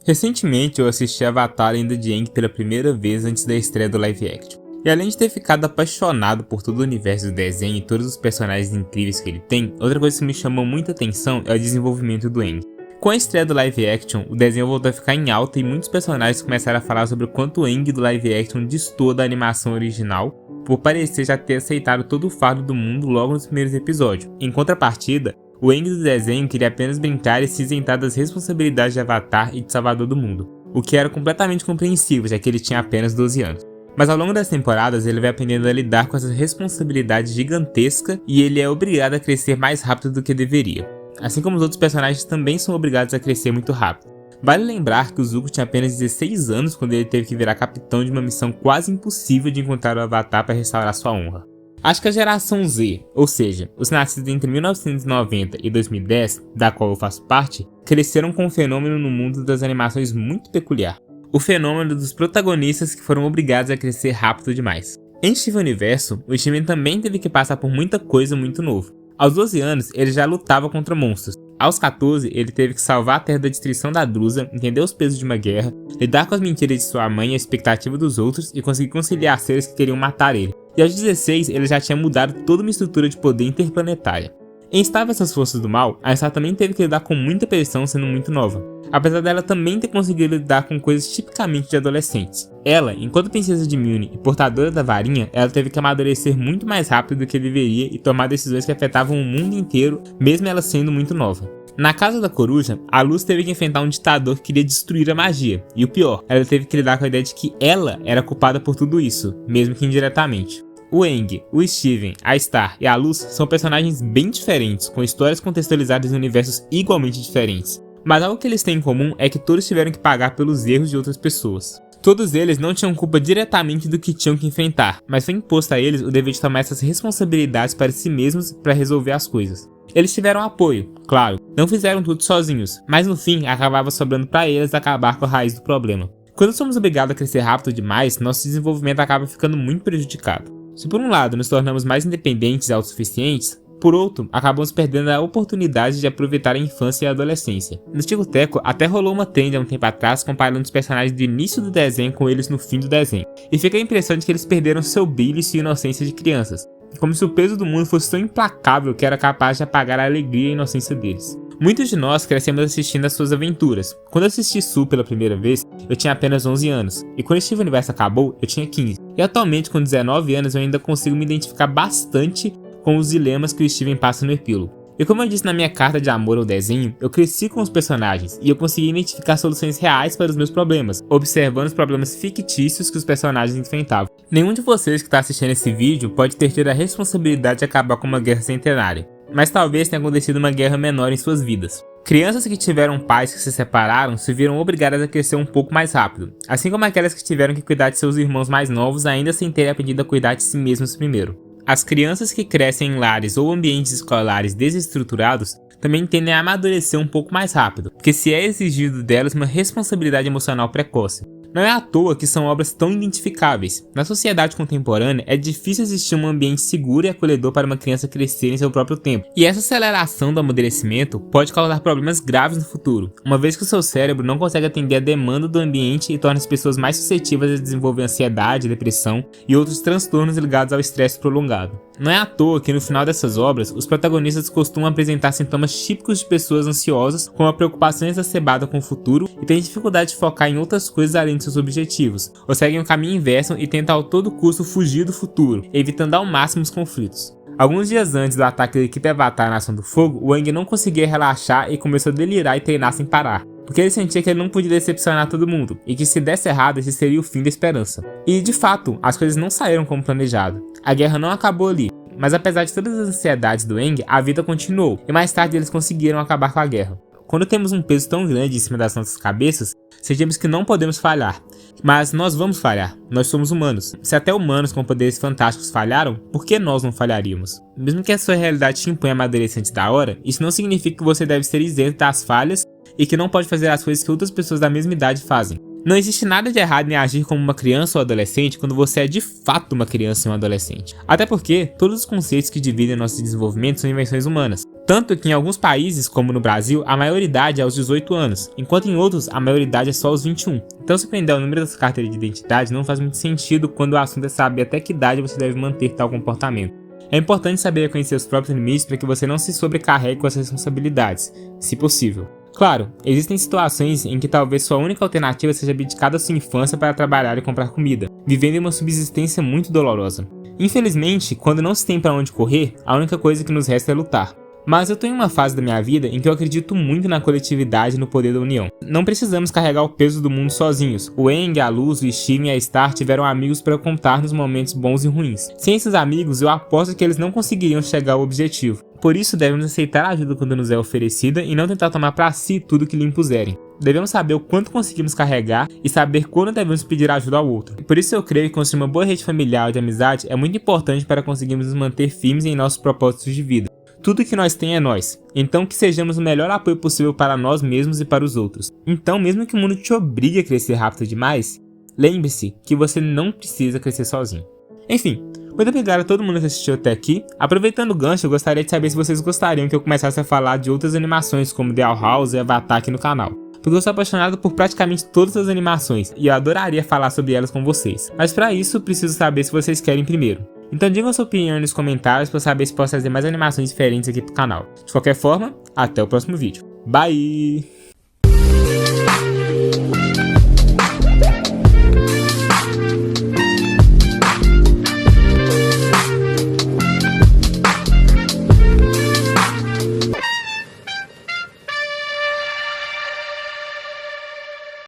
Recentemente eu assisti Avatar Lenda de Aang pela primeira vez antes da estreia do live action. E além de ter ficado apaixonado por todo o universo do desenho e todos os personagens incríveis que ele tem, outra coisa que me chamou muita atenção é o desenvolvimento do Aang. Com a estreia do live action, o desenho voltou a ficar em alta e muitos personagens começaram a falar sobre o quanto o Aang do live action destoa da animação original, por parecer já ter aceitado todo o fardo do mundo logo nos primeiros episódios. Em contrapartida, o Aang do desenho queria apenas brincar e se isentar das responsabilidades de Avatar e de Salvador do Mundo, o que era completamente compreensível, já que ele tinha apenas 12 anos. Mas ao longo das temporadas ele vai aprendendo a lidar com essa responsabilidade gigantesca e ele é obrigado a crescer mais rápido do que deveria. Assim como os outros personagens também são obrigados a crescer muito rápido. Vale lembrar que o Zuko tinha apenas 16 anos quando ele teve que virar capitão de uma missão quase impossível de encontrar o Avatar para restaurar sua honra. Acho que a geração Z, ou seja, os nascidos entre 1990 e 2010, da qual eu faço parte, cresceram com um fenômeno no mundo das animações muito peculiar. O fenômeno dos protagonistas que foram obrigados a crescer rápido demais. Em Steven Universo, o Steven também teve que passar por muita coisa muito novo. Aos 12 anos, ele já lutava contra monstros. Aos 14, ele teve que salvar a Terra da destruição da Drusa, entender os pesos de uma guerra, lidar com as mentiras de sua mãe e a expectativa dos outros e conseguir conciliar seres que queriam matar ele. E aos 16, ele já tinha mudado toda uma estrutura de poder interplanetária. Em Star vs Forças do Mal, a Star também teve que lidar com muita pressão sendo muito nova, apesar dela também ter conseguido lidar com coisas tipicamente de adolescentes. Ela, enquanto princesa de Mjolnir e portadora da varinha, ela teve que amadurecer muito mais rápido do que deveria e tomar decisões que afetavam o mundo inteiro, mesmo ela sendo muito nova. Na Casa da Coruja, a Luz teve que enfrentar um ditador que queria destruir a magia, e o pior, ela teve que lidar com a ideia de que ela era culpada por tudo isso, mesmo que indiretamente. O Aang, o Steven, a Star e a Luz são personagens bem diferentes, com histórias contextualizadas em universos igualmente diferentes. Mas algo que eles têm em comum é que todos tiveram que pagar pelos erros de outras pessoas. Todos eles não tinham culpa diretamente do que tinham que enfrentar, mas foi imposto a eles o dever de tomar essas responsabilidades para si mesmos para resolver as coisas. Eles tiveram apoio, claro, não fizeram tudo sozinhos, mas no fim acabava sobrando para eles acabar com a raiz do problema. Quando somos obrigados a crescer rápido demais, nosso desenvolvimento acaba ficando muito prejudicado. Se por um lado nos tornamos mais independentes e autossuficientes, por outro, acabamos perdendo a oportunidade de aproveitar a infância e a adolescência. No Tico Teco até rolou uma trend há um tempo atrás comparando os personagens do início do desenho com eles no fim do desenho, e fica a impressão de que eles perderam seu brilho e sua inocência de crianças, como se o peso do mundo fosse tão implacável que era capaz de apagar a alegria e a inocência deles. Muitos de nós crescemos assistindo as suas aventuras. Quando eu assisti Su pela primeira vez, eu tinha apenas 11 anos, e quando Steven Universo acabou, eu tinha 15. E atualmente, com 19 anos, eu ainda consigo me identificar bastante com os dilemas que o Steven passa no epílogo. E como eu disse na minha carta de amor ao desenho, eu cresci com os personagens, e eu consegui identificar soluções reais para os meus problemas, observando os problemas fictícios que os personagens enfrentavam. Nenhum de vocês que está assistindo esse vídeo pode ter tido a responsabilidade de acabar com uma guerra centenária, mas talvez tenha acontecido uma guerra menor em suas vidas. Crianças que tiveram pais que se separaram se viram obrigadas a crescer um pouco mais rápido, assim como aquelas que tiveram que cuidar de seus irmãos mais novos ainda sem terem aprendido a cuidar de si mesmos primeiro. As crianças que crescem em lares ou ambientes escolares desestruturados também tendem a amadurecer um pouco mais rápido, porque se é exigido delas uma responsabilidade emocional precoce. Não é à toa que são obras tão identificáveis. Na sociedade contemporânea, é difícil existir um ambiente seguro e acolhedor para uma criança crescer em seu próprio tempo. E essa aceleração do amadurecimento pode causar problemas graves no futuro, uma vez que o seu cérebro não consegue atender a demanda do ambiente e torna as pessoas mais suscetíveis a desenvolver ansiedade, depressão e outros transtornos ligados ao estresse prolongado. Não é à toa que no final dessas obras, os protagonistas costumam apresentar sintomas típicos de pessoas ansiosas, como a preocupação exacerbada com o futuro e têm dificuldade de focar em outras coisas além de seus objetivos, ou seguem o caminho inverso e tentam a todo custo fugir do futuro, evitando ao máximo os conflitos. Alguns dias antes do ataque da equipe Avatar na Nação do Fogo, o Aang não conseguia relaxar e começou a delirar e treinar sem parar, porque ele sentia que ele não podia decepcionar todo mundo, e que se desse errado esse seria o fim da esperança. E de fato, as coisas não saíram como planejado. A guerra não acabou ali, mas apesar de todas as ansiedades do Aang, a vida continuou, e mais tarde eles conseguiram acabar com a guerra. Quando temos um peso tão grande em cima das nossas cabeças, sentimos que não podemos falhar. Mas nós vamos falhar, nós somos humanos. Se até humanos com poderes fantásticos falharam, por que nós não falharíamos? Mesmo que a sua realidade te imponha amadurecer antes da hora, isso não significa que você deve ser isento das falhas e que não pode fazer as coisas que outras pessoas da mesma idade fazem. Não existe nada de errado em agir como uma criança ou adolescente quando você é de fato uma criança e um adolescente. Até porque todos os conceitos que dividem nosso desenvolvimento são invenções humanas. Tanto que em alguns países, como no Brasil, a maioridade é aos 18 anos, enquanto em outros a maioridade é só aos 21. Então se prender ao número das carteiras de identidade não faz muito sentido quando o assunto é saber até que idade você deve manter tal comportamento. É importante saber reconhecer os próprios limites para que você não se sobrecarregue com as responsabilidades, se possível. Claro, existem situações em que talvez sua única alternativa seja abdicar da sua infância para trabalhar e comprar comida, vivendo em uma subsistência muito dolorosa. Infelizmente, quando não se tem para onde correr, a única coisa que nos resta é lutar. Mas eu tô em uma fase da minha vida em que eu acredito muito na coletividade e no poder da união. Não precisamos carregar o peso do mundo sozinhos. O Eng, a Luz, o Steven e a Star tiveram amigos para contar nos momentos bons e ruins. Sem esses amigos, eu aposto que eles não conseguiriam chegar ao objetivo. Por isso, devemos aceitar a ajuda quando nos é oferecida e não tentar tomar para si tudo que lhe impuserem. Devemos saber o quanto conseguimos carregar e saber quando devemos pedir ajuda ao outro. Por isso eu creio que construir uma boa rede familiar e de amizade é muito importante para conseguirmos nos manter firmes em nossos propósitos de vida. Tudo que nós tem é nós, então que sejamos o melhor apoio possível para nós mesmos e para os outros. Então, mesmo que o mundo te obrigue a crescer rápido demais, lembre-se que você não precisa crescer sozinho. Enfim, muito obrigado a todo mundo que assistiu até aqui. Aproveitando o gancho, eu gostaria de saber se vocês gostariam que eu começasse a falar de outras animações como The Owl House e Avatar aqui no canal. Porque eu sou apaixonado por praticamente todas as animações e eu adoraria falar sobre elas com vocês. Mas para isso, preciso saber se vocês querem primeiro. Então digam sua opinião nos comentários para eu saber se posso trazer mais animações diferentes aqui pro canal. De qualquer forma, até o próximo vídeo. Bye!